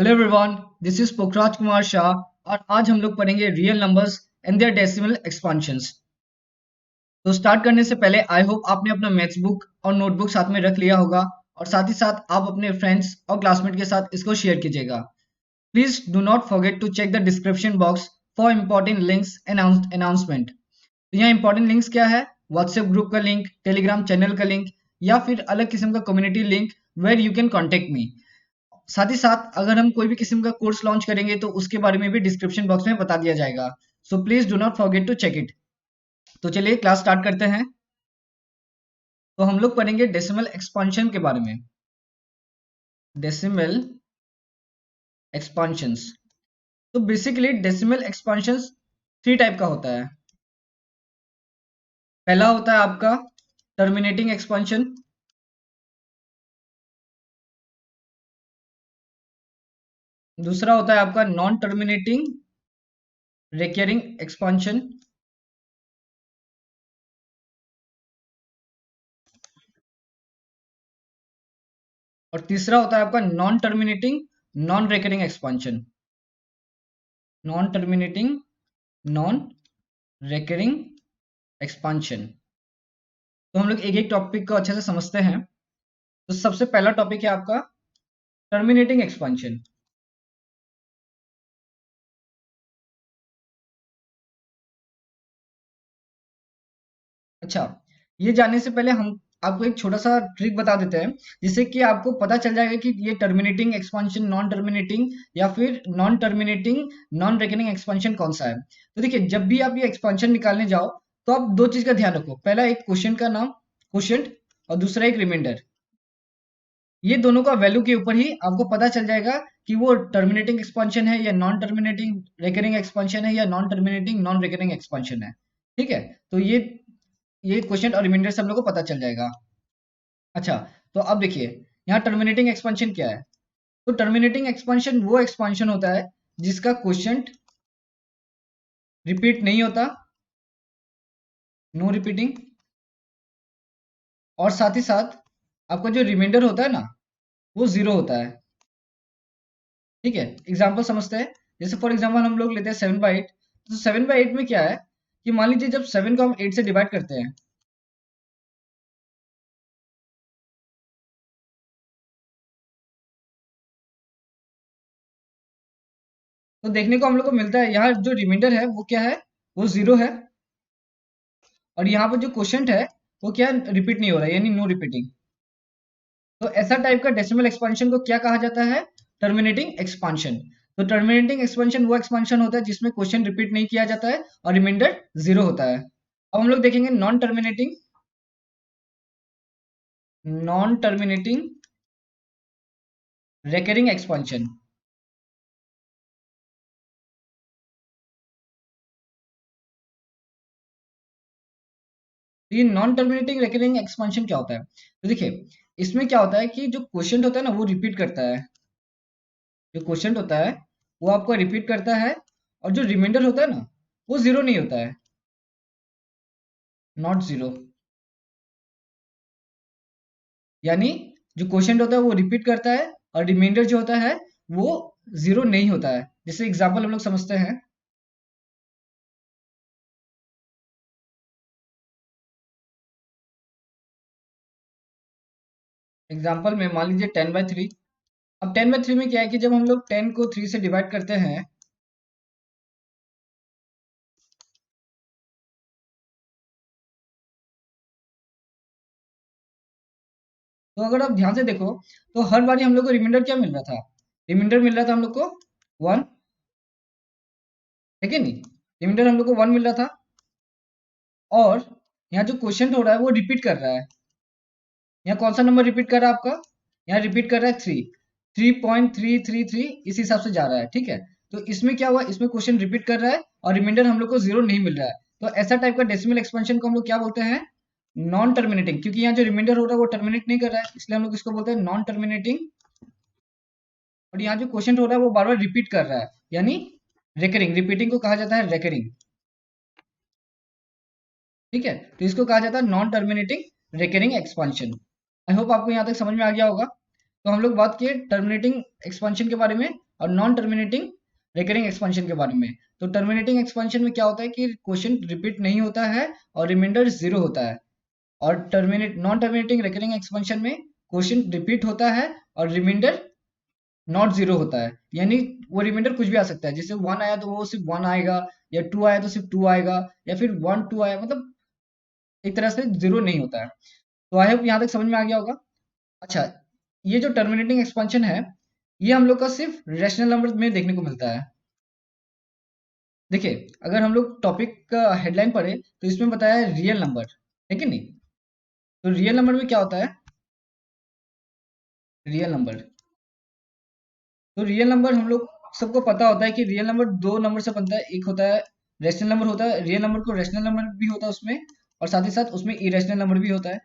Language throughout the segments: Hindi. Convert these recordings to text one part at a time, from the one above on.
Hello everyone, this is Pukhraj Kumar Shah और आज हम लोग पढ़ेंगे real numbers and their decimal expansions. तो स्टार्ट करने से पहले आई होप आपने अपना मैथ्स बुक और नोटबुक साथ में रख लिया होगा और साथ ही साथ आप अपने फ्रेंड्स और क्लासमेट के साथ इसको शेयर कीजिएगा। Please do not forget to check the description box for important links and announcement. तो यहाँ इंपॉर्टेंट लिंक्स क्या है? व्हाट्सएप ग्रुप का लिंक, टेलीग्राम चैनल का लिंक या फिर अलग किस्म का community link where you can contact me. साथ ही साथ अगर हम कोई भी किस्म का कोर्स लॉन्च करेंगे तो उसके बारे में भी डिस्क्रिप्शन बॉक्स में बता दिया जाएगा। So please do not forget to check it. तो चलिए क्लास स्टार्ट करते हैं। तो हम लोग पढ़ेंगे डेसिमल एक्सपांशन के बारे में। Decimal expansions. तो बेसिकली डेसिमल एक्सपांशंस थ्री टाइप का होता है। पहला होता है आपका टर्मिनेटिंग एक्सपांशन। दूसरा होता है आपका नॉन टर्मिनेटिंग रिकरिंग एक्सपांशन। और तीसरा होता है आपका non terminating non recurring expansion. Non terminating non recurring expansion. तो हम लोग एक एक टॉपिक को अच्छे से समझते हैं। तो सबसे पहला टॉपिक है आपका टर्मिनेटिंग एक्सपांशन। अच्छा, ये जानने से पहले हम आपको एक छोटा सा ट्रिक बता देते हैं जिससे कि आपको पता चल जाएगा कि ये टर्मिनेटिंग एक्सपांशन नॉन टर्मिनेटिंग या फिर non terminating non reckoning expansion कौन सा है। तो देखिए, जब भी आप ये एक्सपांशन निकालने जाओ तो आप दो चीज का ध्यान रखो। पहला एक क्वेश्चन का नाम क्वोशिएंट और दूसरा एक रिमाइंडर। ये दोनों का वैल्यू के ऊपर ही आपको पता चल जाएगा कि वो टर्मिनेटिंग एक्सपांशन है या नॉन टर्मिनेटिंग रेकरिंग एक्सपांशन है या non terminating non recurring expansion है। ठीक है, तो ये क्वेश्चन और रिमाइंडर से हम लोग को पता चल जाएगा। अच्छा, तो अब देखिए, यहाँ टर्मिनेटिंग एक्सपांशन क्या है। तो टर्मिनेटिंग एक्सपांशन वो एक्सपांशन होता है जिसका क्वेश्चन रिपीट नहीं होता, नो रिपीटिंग, और साथ ही साथ आपका जो रिमाइंडर होता है ना, वो जीरो होता है। ठीक है, एग्जाम्पल समझते हैं। जैसे फॉर एग्जाम्पल हम लोग लेते हैं 7/8। तो 7/8 में क्या है कि मान लीजिए जब 7 को हम 8 से डिवाइड करते हैं तो देखने को हम लोग को मिलता है यहाँ जो रिमाइंडर है वो क्या है, वो जीरो है। और यहाँ पर जो क्वोशिएंट है वो क्या रिपीट नहीं हो रहा है, यानी नो रिपीटिंग। तो ऐसा टाइप का डेसिमल एक्सपांशन को क्या कहा जाता है? Terminating expansion. तो टर्मिनेटिंग एक्सपांशन वो एक्सपांशन होता है जिसमें क्वेश्चन रिपीट नहीं किया जाता है और रिमाइंडर जीरो होता है। अब हम लोग देखेंगे नॉन टर्मिनेटिंग रेकरिंग एक्सपांशन। तो ये नॉन टर्मिनेटिंग रेकरिंग एक्सपांशन क्या होता है? तो देखिए, इसमें क्या होता है कि जो क्वेश्चन होता है ना वो रिपीट करता है। जो क्वेश्चन होता है वो आपको रिपीट करता है, और जो रिमाइंडर होता है ना वो जीरो नहीं होता है, नॉट जीरो। यानी जो क्वेश्चन होता है वो रिपीट करता है और रिमाइंडर जो होता है वो जीरो नहीं होता है। जैसे एग्जांपल हम लोग समझते हैं। एग्जांपल में मान लीजिए 10/3। अब 10/3 में क्या है कि जब हम लोग 10 को 3 से डिवाइड करते हैं तो अगर आप ध्यान से देखो तो हर बार हम लोग को रिमाइंडर क्या मिल रहा था? रिमाइंडर मिल रहा था हम लोग को 1, है कि नहीं? रिमाइंडर हम लोग को 1 मिल रहा था। और यहाँ जो क्वेश्चन हो रहा है वो रिपीट कर रहा है। यहाँ कौन सा नंबर रिपीट कर रहा है आपका? यहाँ रिपीट कर रहा है 3, 3.333 इस हिसाब से जा रहा है। ठीक है, तो इसमें क्या हुआ, इसमें क्वेश्चन रिपीट कर रहा है और रिमाइंडर हम लोग को जीरो नहीं मिल रहा है। तो ऐसा टाइप का डेसिमल एक्सपेंशन को हम लोग क्या बोलते हैं? Non terminating. क्योंकि यहाँ जो रिमाइंडर हो रहा है वो टर्मिनेट नहीं कर रहा है, इसलिए हम लोग इसको बोलते हैं नॉन टर्मिनेटिंग। और यहाँ जो क्वेश्चन हो रहा है वो बार बार रिपीट कर रहा है, यानी रेकरिंग। रिपीटिंग को कहा जाता है रेकरिंग। ठीक है, तो इसको कहा जाता है non terminating recurring expansion. I hope आपको यहाँ तक समझ में आ गया होगा। तो हम लोग बात किए टर्मिनेटिंग एक्सपेंशन के बारे में और नॉन टर्मिनेटिंग रिकरिंग एक्सपेंशन के बारे में। तो टर्मिनेटिंग एक्सपेंशन में क्या होता है कि क्वेश्चन रिपीट नहीं होता है और रिमाइंडर जीरो होता है, और terminate non terminating recurring expansion में क्वेश्चन रिपीट होता है और रिमाइंडर नॉट जीरो होता है। यानी वो रिमाइंडर कुछ भी आ सकता है, जैसे वन आया तो वो सिर्फ वन आएगा, या टू आया तो सिर्फ टू आएगा, या फिर वन टू आया, मतलब एक तरह से जीरो नहीं होता है। तो आई होप यहाँ तक समझ में आ गया होगा। अच्छा, ये जो टर्मिनेटिंग एक्सपेंशन है, ये हम लोग का सिर्फ रैशनल नंबर में देखने को मिलता है। देखिए, अगर हम लोग टॉपिक का हेडलाइन पढ़े तो इसमें बताया है रियल नंबर, है कि नहीं। तो रियल नंबर में क्या होता है, रियल नंबर, तो रियल नंबर हम लोग सबको पता होता है कि रियल नंबर दो नंबर से बनता है। एक होता है रैशनल नंबर होता है, रियल नंबर को रैशनल नंबर भी होता है उसमें, और साथ ही साथ उसमें इरेशनल नंबर भी होता है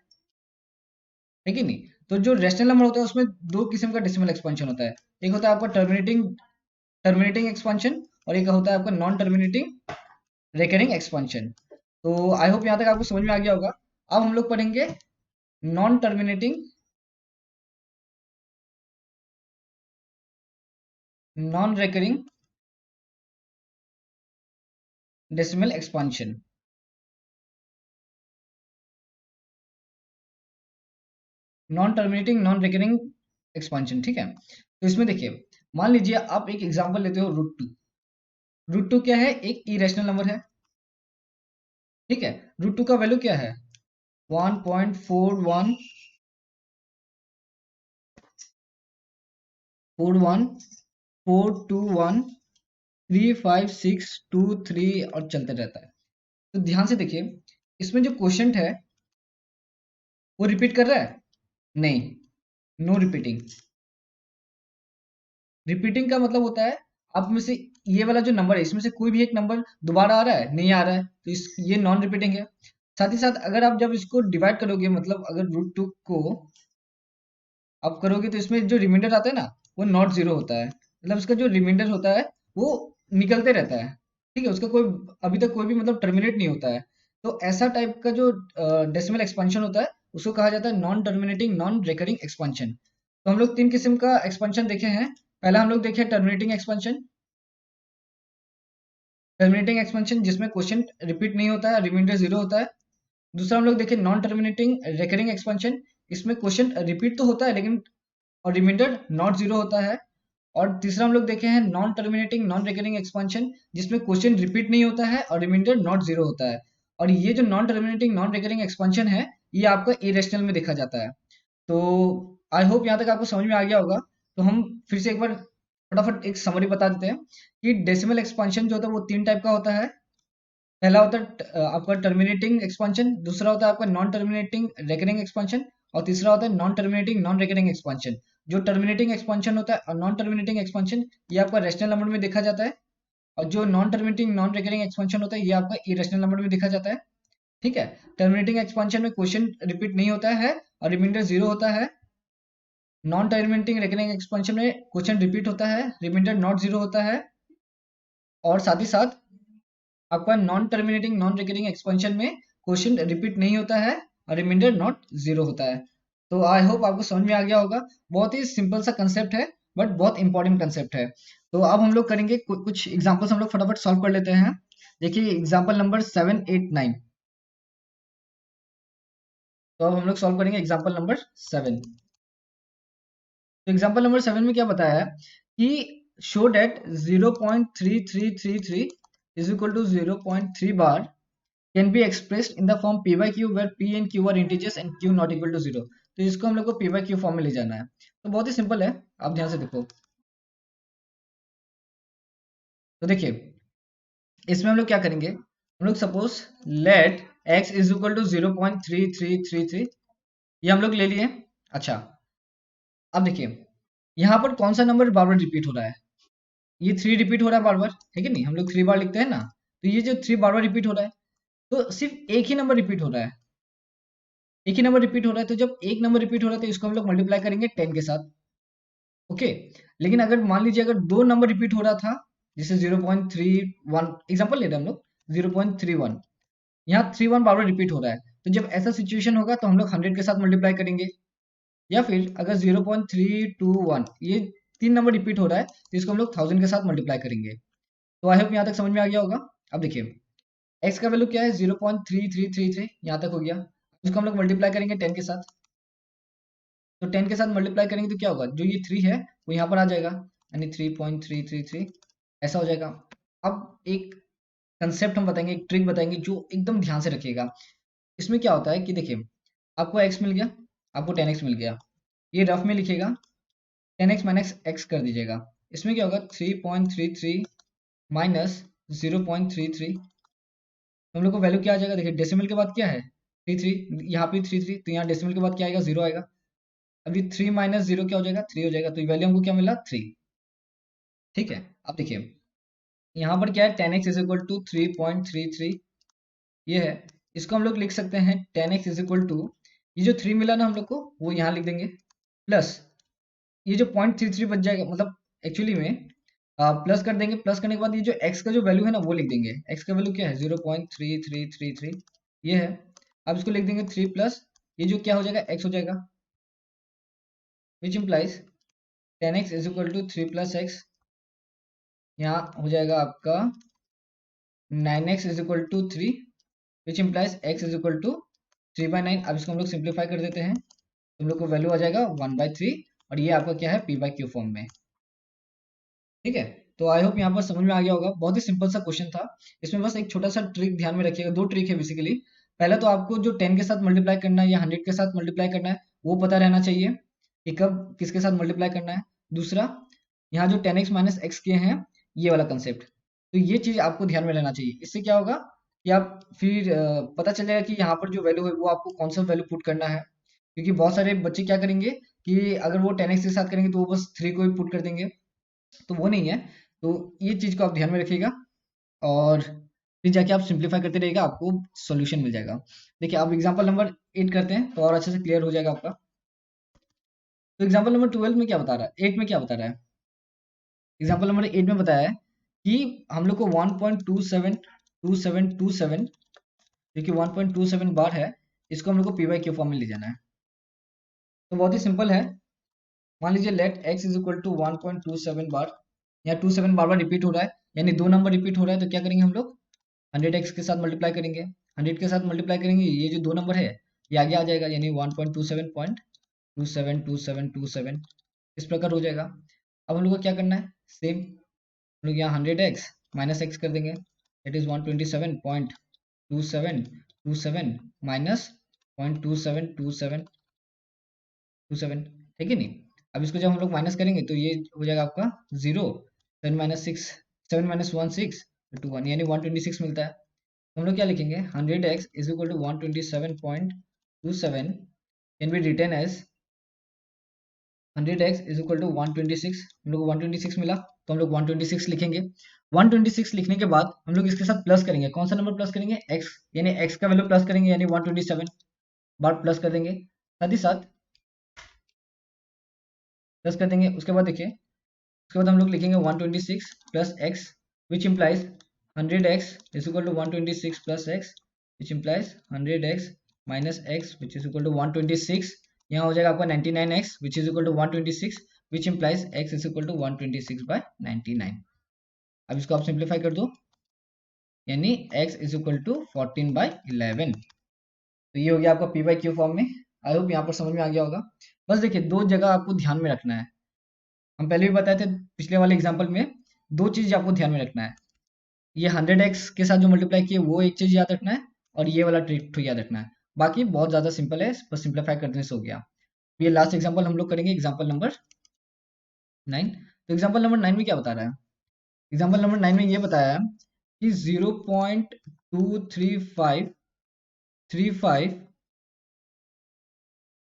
कि नहीं। तो जो रैशनल नंबर होता है उसमें दो किस्म का डेसिमल एक्सपेंशन होता है। एक होता है आपका टर्मिनेटिंग टर्मिनेटिंग एक्सपेंशन, और एक होता है आपका नॉन टर्मिनेटिंग रिकरिंग एक्सपेंशन। तो आई होप यहाँ तक आपको समझ में आ गया होगा। अब हम लोग पढ़ेंगे non terminating non recurring decimal expansion. Non terminating non recurring expansion, ठीक है। तो इसमें देखिए, मान लीजिए आप एक एग्जांपल लेते हो रूट टू। रूट टू क्या है, एक इरेशनल नंबर है, ठीक है। रूट टू का वैल्यू क्या है, 1.4141413563 और चलते रहता है। तो ध्यान से देखिए, इसमें जो क्वेश्चन है वो रिपीट कर रहा है, नहीं, नो रिपीटिंग। रिपीटिंग का मतलब होता है आप में से ये वाला जो नंबर है इसमें से कोई भी एक नंबर दोबारा आ रहा है, नहीं आ रहा है, तो इस ये नॉन रिपीटिंग है। साथ ही साथ अगर आप जब इसको डिवाइड करोगे, मतलब अगर रूट टू को आप करोगे तो इसमें जो रिमाइंडर आता है ना, वो नॉट जीरो होता है। मतलब उसका जो रिमाइंडर होता है वो निकलते रहता है, ठीक है। उसका कोई अभी तक कोई भी मतलब टर्मिनेट नहीं होता है। तो ऐसा टाइप का जो डेसिमल एक्सपेंशन होता है उसको कहा जाता है non terminating non recurring expansion. तो हम लोग तीन किस्म का एक्सपेंशन देखे हैं। पहला हम लोग देखे टर्मिनेटिंग एक्सपेंशन। टर्मिनेटिंग एक्सपेंशन जिसमें क्वेश्चन रिपीट नहीं होता है, रिमाइंडर जीरो होता है। दूसरा हम लोग देखे नॉन टर्मिनेटिंग रिकरिंग एक्सपेंशन, इसमें क्वेश्चन रिपीट तो होता है लेकिन और रिमाइंडर नॉट जीरो होता है। और तीसरा हम लोग देखे हैं non terminating non recurring expansion, जिसमें क्वेश्चन रिपीट नहीं होता है और रिमाइंडर नॉट जीरो होता है। और ये जो non terminating non recurring expansion है, ये आपका इरेशनल में देखा जाता है। तो आई होप यहाँ तक आपको समझ में आ गया होगा। तो हम फिर से एक बार फटाफट एक समरी बता देते हैं कि डेसिमल एक्सपेंशन जो होता है वो तीन टाइप का होता है। पहला होता है आपका टर्मिनेटिंग एक्सपेंशन, दूसरा होता है आपका नॉन टर्मिनेटिंग रिकरिंग एक्सपेंशन, और तीसरा होता है non terminating non recurring expansion. जो टर्मिनेटिंग एक्सपेंशन होता है और नॉन टर्मिनेटिंग एक्सपेंशन, ये आपका रैशनल नंबर में देखा जाता है, और जो non terminating non recurring expansion होता है ये आपका इरेशनल नंबर में देखा जाता है, ठीक है। टर्मिनेटिंग एक्सपेंशन में क्वेश्चन रिपीट नहीं होता है और रिमाइंडर जीरो होता है। नॉन टर्मिनेटिंग रिकरिंग एक्सपेंशन में क्वेश्चन रिपीट होता है, रिमाइंडर नॉट जीरो होता है। और साथ ही साथ आपका non terminating non recurring expansion में क्वेश्चन रिपीट नहीं होता है और रिमाइंडर नॉट जीरो होता है। तो आई होप आपको समझ में आ गया होगा। बहुत ही सिंपल सा कंसेप्ट है, बट बहुत इंपॉर्टेंट कंसेप्ट है। तो अब हम लोग करेंगे कुछ एग्जांपल्स, हम लोग फटाफट सॉल्व कर लेते हैं। देखिए एग्जांपल नंबर 7, 8, 9। तो अब हम लोग सॉल्व करेंगे एग्जांपल नंबर 7। तो एग्जांपल नंबर 7 में क्या बताया है कि show that 0.3333 is equal to 0.3 bar can be expressed in the form p by q where p and q are integers and q not equal to 0। तो इसको हम लोग को p by q फॉर्म में ले जाना है। तो बहुत ही सिंपल है, आप ध्यान से देखो। तो देखिए, इसमें हम लोग क्या करेंगे, हम लोग suppose let x is equal to 0.3333, ये हम लोग ले लिए। अच्छा, अब देखिए यहाँ पर कौन सा नंबर बार बार रिपीट हो रहा है, ये 3 रिपीट हो रहा है बार बार, है कि नहीं। हम लोग 3 बार लिखते हैं ना, तो ये जो 3 बार बार रिपीट हो रहा है, तो सिर्फ एक ही नंबर रिपीट हो रहा है, एक ही नंबर रिपीट हो रहा है। तो जब एक नंबर रिपीट हो रहा है तो इसको हम लोग मल्टीप्लाई करेंगे 10 के साथ, ओके। लेकिन अगर मान लीजिए अगर दो नंबर रिपीट हो रहा था, जैसे 0.31 एग्जांपल ले रहे हैं हम लोग, 0.31, यहाँ 31 बार बार रिपीट हो रहा है, तो जब ऐसा सिचुएशन होगा तो हम लोग 100 के साथ मल्टीप्लाई करेंगे, या फिर अगर 0.321 ये 3 नंबर रिपीट हो रहा है तो इसको हम लोग 1000 के साथ मल्टीप्लाई करेंगे। तो आई होप यहाँ तक समझ में आ गया होगा। अब देखिए x का वैल्यू क्या है 0.3333, यहाँ तक हो गया। इसको हम लोग मल्टीप्लाई करेंगे 10 के साथ। तो 10 के साथ मल्टीप्लाई करेंगे तो क्या होगा, जो ये 3 है वो यहाँ पर आ जाएगा, यानी 3.333 ऐसा हो जाएगा। अब एक कंसेप्ट हम बताएंगे, एक ट्रिक बताएंगे जो एकदम ध्यान से रखिएगा। इसमें क्या होता है कि देखिए आपको x मिल गया, आपको 10x मिल गया, ये रफ में लिखिएगा 10x माइनस x कर दीजिएगा। इसमें क्या होगा 3.33 माइनस 0.33, हम लोग को वैल्यू क्या आ जाएगा, देखिए डेसिमल के बाद क्या है 33, यहाँ पे 33, तो यहाँ डेसिमल के बाद क्या आएगा 0 आएगा। अभी 3 माइनस 0 क्या हो जाएगा 3 हो जाएगा, तो वैल्यू हमको क्या मिला 3। ठीक है, अब देखिए यहाँ पर क्या है 10x इज इक्वल टू 3.33, ये है। इसको हम लोग लिख सकते हैं 10x इज इक्वल टू, ये जो 3 मिला ना हम लोग को वो यहाँ लिख देंगे, प्लस ये जो 0.33 बच जाएगा, मतलब एक्चुअली में प्लस कर देंगे, प्लस करने के बाद ये जो x का जो वैल्यू है ना वो लिख देंगे। x का वैल्यू क्या है 0.3333, ये है। अब इसको लिख देंगे 3 प्लस ये जो क्या हो जाएगा x हो जाएगा, which implies 10x is equal to 3 plus x, यहाँ हो जाएगा आपका 9x is equal to 3, which implies x is equal to 3/9। अब इसको हम लोग सिंप्लीफाई कर देते हैं, तुम लोग को वैल्यू आ जाएगा 1/3, और ये आपका क्या है p/q फॉर्म में। ठीक है, तो आई होप यहाँ पर समझ में आ गया होगा। बहुत ही सिंपल सा क्वेश्चन था। इसमें बस एक छोटा सा ट्रिक ध्यान में रखिएगा, दो ट्रिक है बेसिकली। पहला तो आपको जो 10 के साथ मल्टीप्लाई करना है या 100 के साथ मल्टीप्लाई करना है वो पता रहना चाहिए कि कब किसके साथ मल्टीप्लाई करना है। दूसरा, यहाँ जो 10x माइनस एक्स किए हैं ये वाला कंसेप्ट, तो ये चीज आपको ध्यान में रहना चाहिए। इससे क्या होगा कि आप फिर पता चल जाएगा कि यहाँ पर जो वैल्यू है वो आपको कौन सा वैल्यू पुट करना है। क्योंकि बहुत सारे बच्चे क्या करेंगे कि अगर वो 10x के साथ करेंगे तो वो बस 3 को ही पुट कर देंगे, तो वो नहीं है। तो ये चीज को आप ध्यान में रखिएगा, और फिर जाके आप सिंप्लीफाई करते रहिएगा, आपको सॉल्यूशन मिल जाएगा। देखिए आप एग्जांपल नंबर 8 करते हैं तो और अच्छे से क्लियर हो जाएगा आपका। तो एग्जांपल नंबर 12 में क्या बता रहा है, 8 में क्या बता रहा है, एग्जांपल नंबर 8 में बताया है कि हम लोग को 1.272727 जो कि 1.27 बार है, इसको हम लोग को पी बाई क्यू फॉर्म में ले जाना है। तो बहुत ही सिंपल है, मान लीजिए let x is equal to 1.27 bar, यहाँ 27 बार बार रिपीट हो रहा है, यानी 2 नंबर रिपीट हो रहा है, तो क्या करेंगे हम लोग 100x के साथ मल्टीप्लाई करेंगे। 100 के साथ मल्टीप्लाई करेंगे, ये जो 2 नंबर है ये आगे आ जाएगा, यानी 1.27.272727 इस प्रकार हो जाएगा। अब हम लोग को क्या करना है, सेम हम लोग यहाँ 100x माइनस एक्स कर देंगे, दैट इज 127.2727 माइनस 0.272727, ठीक है नहीं। अब इसको जब हम लोग माइनस करेंगे तो ये हो जाएगा आपका 0, 7 माइनस 1 6 टू 1, यानी 126 मिलता है। तो हम लोग क्या लिखेंगे 100x is equal to 127.27 can be written as 100x is equal to 126, हम लोग को 126 मिला तो हम लोग 126 लिखेंगे। 126 लिखने के बाद हम लोग इसके साथ प्लस करेंगे, कौन सा नंबर प्लस करेंगे x, यानी x का वैल्यू प्लस करेंगे, यानी 127 बार प्लस कर देंगे, साथ ही साथ प्लस कर देंगे। उसके बाद देखिए उसके बाद हम लोग लिखेंगे 126 plus x, which implies 100x is equal to 126 plus x, which implies 100x minus x, which is equal to 126, यहाँ हो जाएगा आपका 99x which is equal to 126, which implies x is equal to 126/99। अब इसको आप सिंप्लीफाई कर दो, यानी x इज इक्वल टू 14/11। तो ये हो गया आपका p बाई क्यू फॉर्म में। आई होप यहाँ पर समझ में आ गया होगा। बस देखिए दो जगह आपको ध्यान में रखना है, हम पहले भी बताए थे पिछले वाले एग्जाम्पल में, दो चीज आपको ध्यान में रखना है। ये 100x के साथ जो मल्टीप्लाई किए वो एक चीज याद रखना है, और ये वाला ट्रिक तो याद रखना है। बाकी बहुत ज्यादा सिंपल है, बस सिंप्लीफाई करने से हो गया। ये लास्ट एग्जाम्पल हम लोग करेंगे, एग्जाम्पल नंबर 9। तो एग्जाम्पल नंबर 9 में क्या बता रहा है, एग्जाम्पल नंबर 9 में ये बताया है कि 0.23535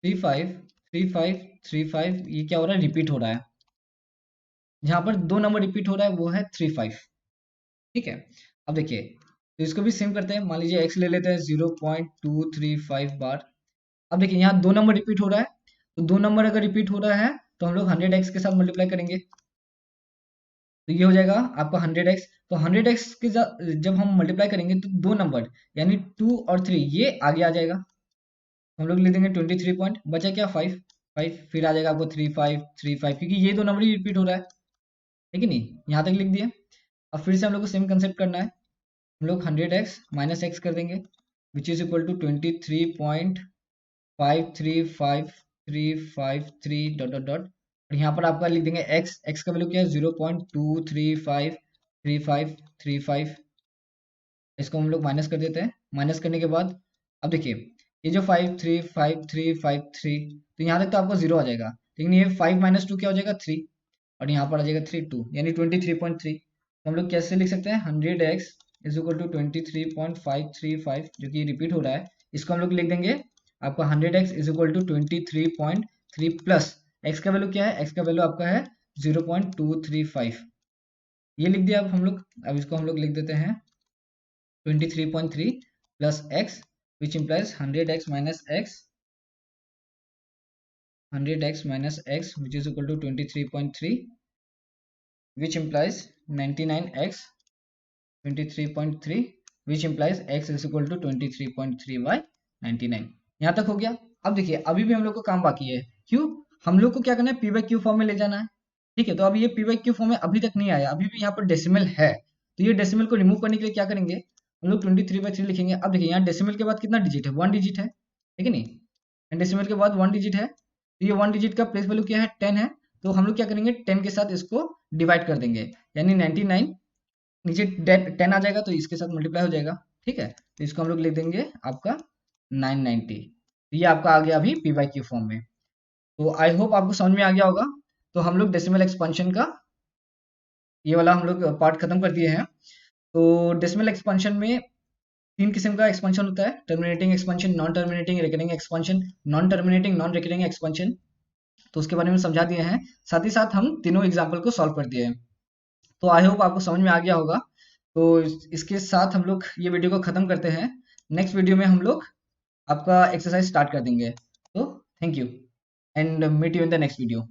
3535 ये क्या हो रहा है, रिपीट हो रहा है। जहां पर 2 नंबर रिपीट हो रहा है वो है 35। ठीक है, अब देखिए तो इसको भी सेम करते हैं, मान लीजिए x ले लेते हैं 0.235 बार। अब देखिए यहाँ 2 नंबर रिपीट हो रहा है, तो 2 नंबर अगर रिपीट हो रहा है तो हम लोग 100x के साथ मल्टीप्लाई करेंगे, तो ये हो जाएगा आपका 100x। तो 100x के जब हम मल्टीप्लाई करेंगे तो 2 नंबर यानी 2 और 3 ये आगे आ जाएगा, हम लोग ले देंगे 23 पॉइंट, बचा क्या 5 5, फिर आ जाएगा आपको 3 5 3 5, क्योंकि ये दो नंबर ही रिपीट हो रहा है कि नहीं, यहाँ तक लिख दिए। अब फिर से हम लोग को सेम कंसेप्ट करना है, हम लोग 100x माइनस एक्स कर देंगे which is equal to 23.535353 dot dot dot, और यहाँ पर आपका लिख देंगे x का वैल्यू क्या है 0.2353535, इसको हम लोग माइनस कर देते हैं। माइनस करने के बाद अब देखिए ये जो 535353, तो यहाँ तक तो आपको 0 आ जाएगा, लेकिन ये 5 माइनस 2 क्या हो जाएगा 3, और यहाँ पर आ जाएगा 3 2, यानी 23.3। तो हम लोग कैसे लिख सकते हैं 100x इज इक्वल टू 23.535, जो कि रिपीट हो रहा है, इसको हम लोग लिख देंगे आपका 100x is equal to 23.3 plus x का वैल्यू क्या है, x का वैल्यू आपका है 0.235, ये लिख दिया अब हम लोग। अब इसको हम लोग लिख देते हैं 23.3 plus x, which implies 100x minus x, 100x minus x, which is equal to 23.3, which implies 99x, 23.3, which implies x is equal to 23.3 by 99। यहाँ तक हो गया। अब देखिए अभी भी हम लोग को काम बाकी है, क्यों, हम लोग को क्या करना है, पी बाई क्यू फॉर्म में ले जाना है, ठीक है। तो अभी ये पी बाई क्यू फॉर्म में अभी तक नहीं आया, अभी भी यहाँ पर डेसिमल है, तो ये डेसिमल को रिमूव करने के लिए क्या करेंगे, हम लोग 23/3 लिखेंगे। अब देखिए यहाँ डेसिमल के बाद कितना डिजिट है, 1 डिजिट है, ठीक है नहीं, डेसिमल के बाद 1 डिजिट है, तो ये 1 डिजिट का प्लेस वैल्यू क्या है 10 है, तो हम लोग क्या करेंगे 10 के साथ इसको डिवाइड कर देंगे, यानी 99 नीचे 10 आ जाएगा तो इसके साथ मल्टीप्लाई हो जाएगा, ठीक है। तो इसको हम लोग लिख देंगे आपका 990, तो ये आपका आ गया अभी पी बाई क्यू फॉर्म में। तो आई होप आपको समझ में आ गया होगा। तो हम लोग डेसिमल एक्सपेंशन का ये वाला हम लोग पार्ट खत्म कर दिए हैं। तो डेसिमल एक्सपेंशन में 3 किस्म का एक्सपेंशन होता है, terminating expansion, non terminating recurring expansion, non terminating non recurring expansion, तो उसके बारे में समझा दिए हैं, साथ ही साथ हम तीनों एग्जाम्पल को सॉल्व कर दिए हैं। तो आई होप आपको समझ में आ गया होगा। तो इसके साथ हम लोग ये वीडियो को खत्म करते हैं, नेक्स्ट वीडियो में हम लोग आपका एक्सरसाइज स्टार्ट कर देंगे। तो thank you and meet you in the next video.